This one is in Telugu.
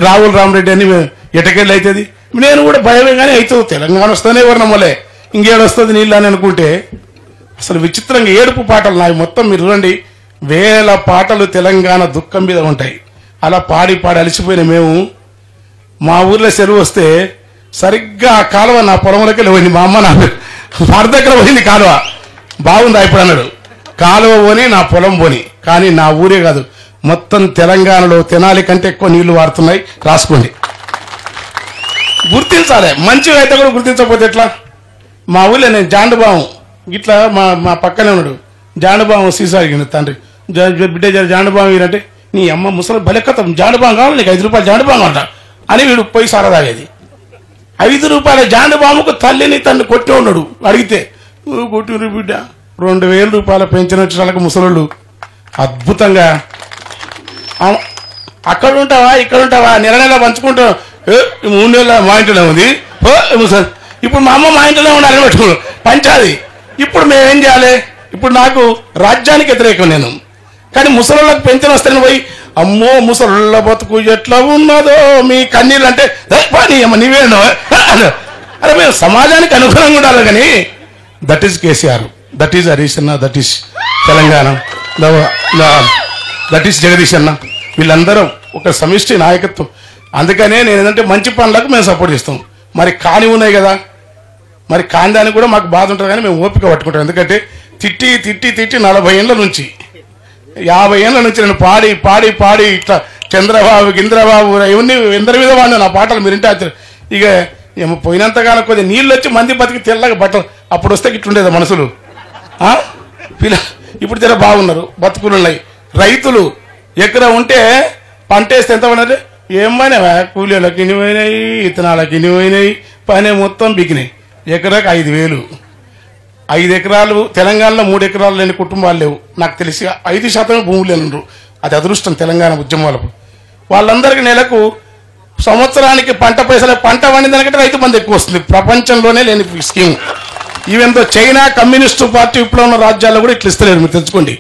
రాహుల్ రామరెడ్డి అని ఎటకెళ్ళి అవుతుంది. నేను కూడా భయమే కానీ అవుతుంది. తెలంగాణ వస్తేనే ఎవరు నమ్మలే, ఇంకేడొస్తుంది నీళ్ళు అని అనుకుంటే అసలు విచిత్రంగా ఏడుపు పాటలు నావి మొత్తం. మీరు చూడండి, వేల పాటలు తెలంగాణ దుఃఖం మీద ఉంటాయి. అలా పాడి పాడి అలసిపోయిన మేము మా ఊర్లో చెరువు వస్తే సరిగ్గా ఆ కాలువ నా పొలంలోకి పోయింది. మా అమ్మ నాకు వారి దగ్గర పోయింది కాలువ. బాగుందా ఇప్పుడు అన్నాడు. కాలువ పోని నా పొలం పోని, కానీ నా ఊరే కాదు మొత్తం తెలంగాణలో తెనాలి కంటే ఎక్కువ నీళ్లు వాడుతున్నాయి. రాసుకోండి, గుర్తించాలి. మంచిగా అయితే కూడా గుర్తించకపోతే ఎట్లా? మా ఊళ్ళో నేను జాండుబావం ఇట్లా మా పక్కనే ఉన్నాడు. జాండుబావం సీసా అడిగింది తండ్రి, బిడ్డ జాండుబావం ఇరంటే నీ అమ్మ ముసలి బలెక్కతం జాండుబావం కావాలి నీకు 5 రూపాయలు జాండుబావం అంట అని వీడు పోయి సారా తాగేది. 5 రూపాయల జాండుబాముకు తల్లిని తన్ని కొట్టి ఉన్నాడు. అడిగితే కొట్టిరు బిడ్డ 2000 రూపాయల పెన్షన్ వచ్చేటాలకు ముసలోళ్ళు అద్భుతంగా అక్కడ ఉంటావా ఇక్కడ ఉంటావా నెల నెల పంచుకుంటావు. 3 నెలల మా ఇంట్లోనే ఉంది. ఇప్పుడు మా అమ్మ మా ఇంట్లోనే ఉండాలని పెట్టుకున్నాను పంచాది. ఇప్పుడు మేమేం చేయాలి? ఇప్పుడు నాకు రాజ్యానికి వ్యతిరేకం నేను, కానీ ముసలోళ్ళకి పెన్షన్ వస్తాను పోయి అమ్మో ముసలోళ్ళ బతుకు ఎట్లా ఉన్నదో మీ కన్నీళ్ళు అంటే నీవేనో. అరే మేము సమాజానికి అనుగుణంగా ఉండాలి. కానీ that is KCR, that is Harish అన్న, that is Telangana, that is Jagadish అన్న. వీళ్ళందరూ ఒక సమిష్టి నాయకత్వం. అందుకనే నేను ఏంటంటే మంచి పనులకు మేము సపోర్ట్ చేస్తాం. మరి కాని ఉన్నాయి కదా, మరి కాని దానికి కూడా మాకు బాధ ఉంటుంది. కానీ మేము ఓపిక పట్టుకుంటాం. ఎందుకంటే తిట్టి తిట్టి తిట్టి 40 ఏళ్ళ నుంచి 50 ఏళ్ళ నుంచి నేను పాడి పాడి పాడి ఇట్లా చంద్రబాబు గింద్రబాబు ఇవన్నీ ఎందరి మీద వాడినా నా పాటలు మీరు ఇంటే ఇక ఏమో పోయినంతకాలం కొద్దిగా నీళ్ళు వచ్చి మంది బతికి తెల్లగా బట్టలు అప్పుడు వస్తే ఇట్లుండేది మనసులు. ఇప్పుడు జర బాగున్నారు, బతుకులు ఉన్నాయి. రైతులు ఎకరా ఉంటే పంట వేస్తే ఎంత పడినది ఏమైనా కూలీలకు ఇన్ని పోయినాయి, ఇత్తనాలకు ఇన్ని పోయినాయి, పని మొత్తం బిగినాయి. ఎకరాకు 5,000. 5 ఎకరాలు తెలంగాణలో 3 ఎకరాలు లేని కుటుంబాలు లేవు నాకు తెలిసి. 5% భూములు లేనుండ్రు. అది అదృష్టం తెలంగాణ ఉద్యమాలకు. వాళ్ళందరికీ నెలకు సంవత్సరానికి పంట పైసలు పంట పండిన దానికంటే రైతు బంధు ఎక్కువ వస్తుంది. ప్రపంచంలోనే లేని scheme. Even though China communist party ఇప్పుడు ఉన్న రాజ్యాల్లో కూడా ఇట్లా ఇస్తలేరు, మీరు తెలుసుకోండి.